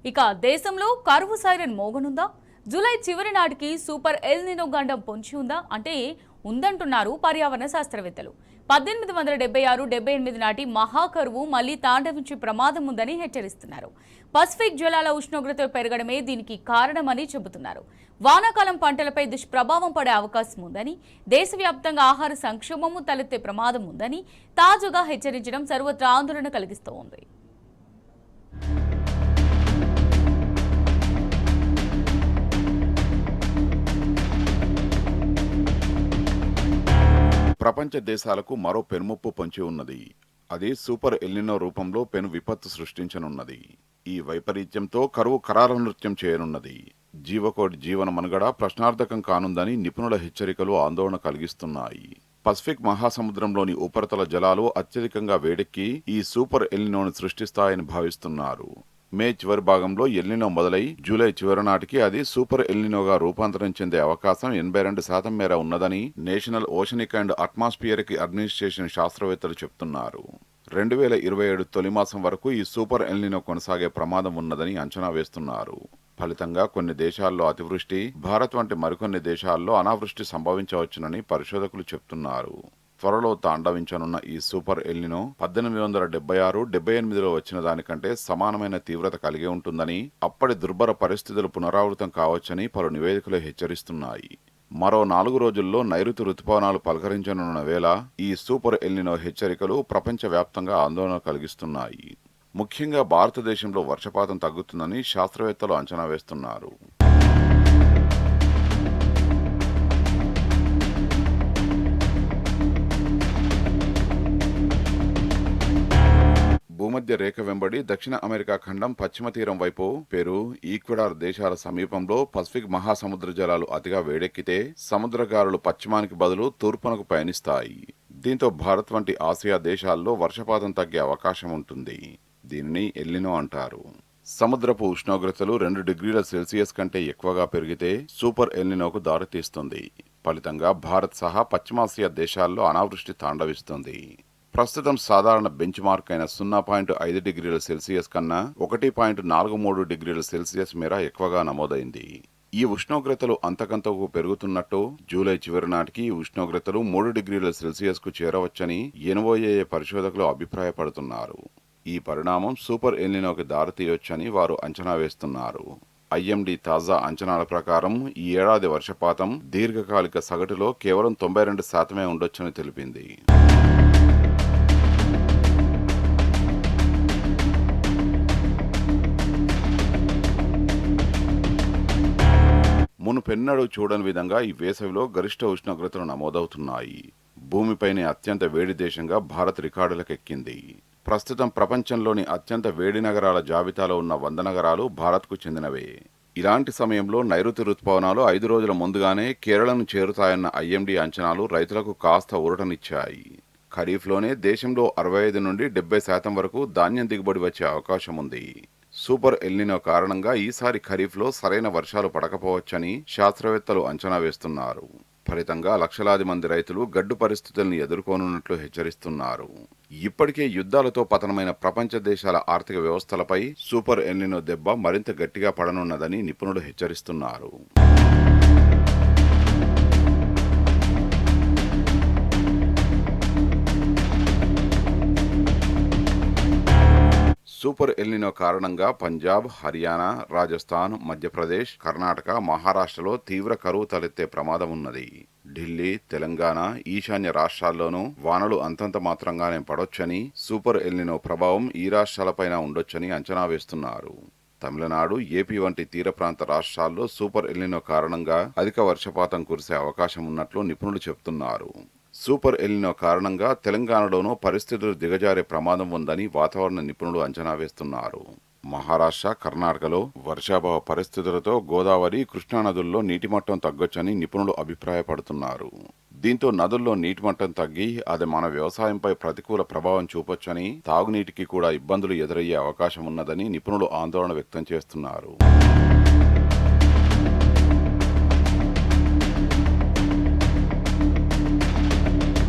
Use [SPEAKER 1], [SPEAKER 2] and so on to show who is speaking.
[SPEAKER 1] ఇక దేశంలో కరువు సైరన్ మోగనుందా? జూలై చివరి నాటికి సూపర్ ఎల్ నినో గండం పొంచి ఉందా అంటే ఉందంటున్నారు పర్యావరణ శాస్త్రవేత్తలు. 1876-78 నాటి మహాకరువు మళ్లీ తాండవించే ప్రమాదం ఉందని హెచ్చరిస్తున్నారు. పసిఫిక్ జలాల ఉష్ణోగ్రతలు పెరగడమే దీనికి కారణమని చెబుతున్నారు. వానాకాలం పంటలపై దుష్ప్రభావం పడే అవకాశం ఉందని, దేశవ్యాప్తంగా ఆహార సంక్షోభము తలెత్తే ప్రమాదం ఉందని తాజాగా హెచ్చరించడం సర్వత్రా ఆందోళన కలిగిస్తోంది.
[SPEAKER 2] ప్రపంచ దేశాలకు మరో పెనుముప్పు పొంచి ఉన్నది. అది సూపర్ ఎల్నినో రూపంలో పెను విపత్తు సృష్టించనున్నది. ఈ వైపరీత్యంతో కరువు కరాల నృత్యం చేయనున్నది. జీవకోటి జీవన మనుగడ ప్రశ్నార్థకం కానుందని నిపుణుల హెచ్చరికలు ఆందోళన కలిగిస్తున్నాయి. పసిఫిక్ మహాసముద్రంలోని ఉపరితల జలాలు అత్యధికంగా వేడెక్కి ఈ సూపర్ ఎల్నినోను సృష్టిస్తాయని భావిస్తున్నారు. మే చివరి భాగంలో ఎల్నినో మొదలై జూలై చివరి నాటికి అది సూపర్ ఎల్నినోగా రూపాంతరం చెందే అవకాశం 82% మేర ఉన్నదని national oceanic and atmospheric administration శాస్త్రవేత్తలు చెప్తున్నారు. 2027 తొలి మాసం వరకు ఈ సూపర్ ఎల్నినో కొనసాగే ప్రమాదం ఉన్నదని అంచనా వేస్తున్నారు. ఫలితంగా కొన్ని దేశాల్లో అతివృష్టి, భారత్ వంటి మరికొన్ని దేశాల్లో అనావృష్టి సంభవించవచ్చునని పరిశోధకులు చెప్తున్నారు. త్వరలో తాండవించనున్న ఈ సూపర్ ఎల్నినో 1876-78లో వచ్చిన దానికంటే సమానమైన తీవ్రత కలిగి ఉంటుందని, అప్పటి దుర్భర పరిస్థితులు పునరావృతం కావచ్చని పలు నివేదికలు హెచ్చరిస్తున్నాయి. మరో 4 రోజుల్లో నైరుతి రుతుపవనాలు పలకరించనున్న వేళ ఈ సూపర్ ఎల్నినో హెచ్చరికలు ప్రపంచవ్యాప్తంగా ఆందోళన కలిగిస్తున్నాయి. ముఖ్యంగా భారతదేశంలో వర్షపాతం తగ్గుతుందని శాస్త్రవేత్తలు అంచనా వేస్తున్నారు. భూమధ్య రేఖ వెంబడి దక్షిణ అమెరికా ఖండం పశ్చిమ తీరం వైపు పెరు, ఈక్వెడార్ దేశాల సమీపంలో పసిఫిక్ మహాసముద్ర జలాలు అతిగా వేడెక్కితే సముద్రగాలులు పశ్చిమానికి బదులు తూర్పునకు పయనిస్తాయి. దీంతో భారత్ వంటి ఆసియా దేశాల్లో వర్షపాతం తగ్గే అవకాశం ఉంటుంది. దీనిని ఎల్నినో అంటారు. సముద్రపు ఉష్ణోగ్రతలు 2 డిగ్రీల సెల్సియస్ కంటే ఎక్కువగా పెరిగితే సూపర్ ఎల్నినోకు దారితీస్తుంది. ఫలితంగా భారత్ సహా పశ్చిమాసియా దేశాల్లో అనావృష్టి తాండవిస్తుంది. ప్రస్తుతం సాధారణ బెంచ్ మార్క్ అయిన 0.5 డిగ్రీల సెల్సియస్ కన్నా 1.43 డిగ్రీల సెల్సియస్ మేర ఎక్కువగా నమోదైంది. ఈ ఉష్ణోగ్రతలు అంతకంతకు పెరుగుతున్నట్టు జూలై చివరి నాటికి ఈ ఉష్ణోగ్రతలు 3 డిగ్రీల సెల్సియస్ కు చేరవచ్చని ఎన్ఓఏ పరిశోధకులు అభిప్రాయపడుతున్నారు. ఈ పరిణామం సూపర్ ఎల్నినోకి దారితీయొచ్చని వారు అంచనా వేస్తున్నారు. ఐఎండీ తాజా అంచనాల ప్రకారం ఈ ఏడాది వర్షపాతం దీర్ఘకాలిక సగటులో కేవలం 92% ఉండొచ్చని తెలిపింది. మునుపెన్నడూ చూడని విధంగా ఈ వేసవిలో గరిష్ట ఉష్ణోగ్రతలు నమోదవుతున్నాయి. భూమిపైనే అత్యంత వేడి దేశంగా భారత్ రికార్డులకెక్కింది. ప్రస్తుతం ప్రపంచంలోని అత్యంత వేడి నగరాల జాబితాలో ఉన్న 100 నగరాలు భారత్కు చెందినవే. ఇలాంటి సమయంలో నైరుతి రుతుపవనాలు 5 రోజుల ముందుగానే కేరళను చేరుతాయన్న ఐఎండీ అంచనాలు రైతులకు కాస్త ఊరటనిచ్చాయి. ఖరీఫ్లోనే దేశంలో 65-70% వరకు ధాన్యం దిగుబడి వచ్చే అవకాశం ఉంది. సూపర్ ఎల్నినో కారణంగా ఈసారి ఖరీఫ్లో సరైన వర్షాలు పడకపోవచ్చని శాస్త్రవేత్తలు అంచనా వేస్తున్నారు. ఫలితంగా లక్షలాది మంది రైతులు గడ్డు పరిస్థితులను ఎదుర్కోనున్నట్లు హెచ్చరిస్తున్నారు. ఇప్పటికే యుద్ధాలతో పతనమైన ప్రపంచ దేశాల ఆర్థిక వ్యవస్థలపై సూపర్ ఎల్నినో దెబ్బ మరింత గట్టిగా పడనున్నదని నిపుణులు హెచ్చరిస్తున్నారు. సూపర్ ఎల్నినో కారణంగా పంజాబ్, హర్యానా, రాజస్థాన్, మధ్యప్రదేశ్, కర్ణాటక, మహారాష్ట్రలో తీవ్ర కరువు తలెత్తే ప్రమాదం ఉన్నది. ఢిల్లీ, తెలంగాణ, ఈశాన్య రాష్ట్రాల్లోనూ వానలు అంతంత మాత్రంగానే పడొచ్చని, సూపర్ ఎల్నినో ప్రభావం ఈ రాష్ట్రాలపైన ఉండొచ్చని అంచనా వేస్తున్నారు. తమిళనాడు, ఏపీ వంటి తీర ప్రాంత రాష్ట్రాల్లో సూపర్ ఎల్నినో కారణంగా అధిక వర్షపాతం కురిసే అవకాశం ఉన్నట్లు నిపుణులు చెబుతున్నారు. సూపర్ ఎల్నినో కారణంగా తెలంగాణలోనూ పరిస్థితులు దిగజారే ప్రమాదం ఉందని వాతావరణ నిపుణులు అంచనా వేస్తున్నారు. మహారాష్ట్ర, కర్ణాటకలో వర్షాభావ పరిస్థితులతో గోదావరి, కృష్ణా నదుల్లో నీటిమట్టం తగ్గొచ్చని నిపుణులు అభిప్రాయపడుతున్నారు. దీంతో నదుల్లో నీటిమట్టం తగ్గి అది మన వ్యవసాయంపై ప్రతికూల ప్రభావం చూపొచ్చని, తాగునీటికి కూడా ఇబ్బందులు ఎదురయ్యే అవకాశం ఉన్నదని నిపుణులు ఆందోళన వ్యక్తం చేస్తున్నారు.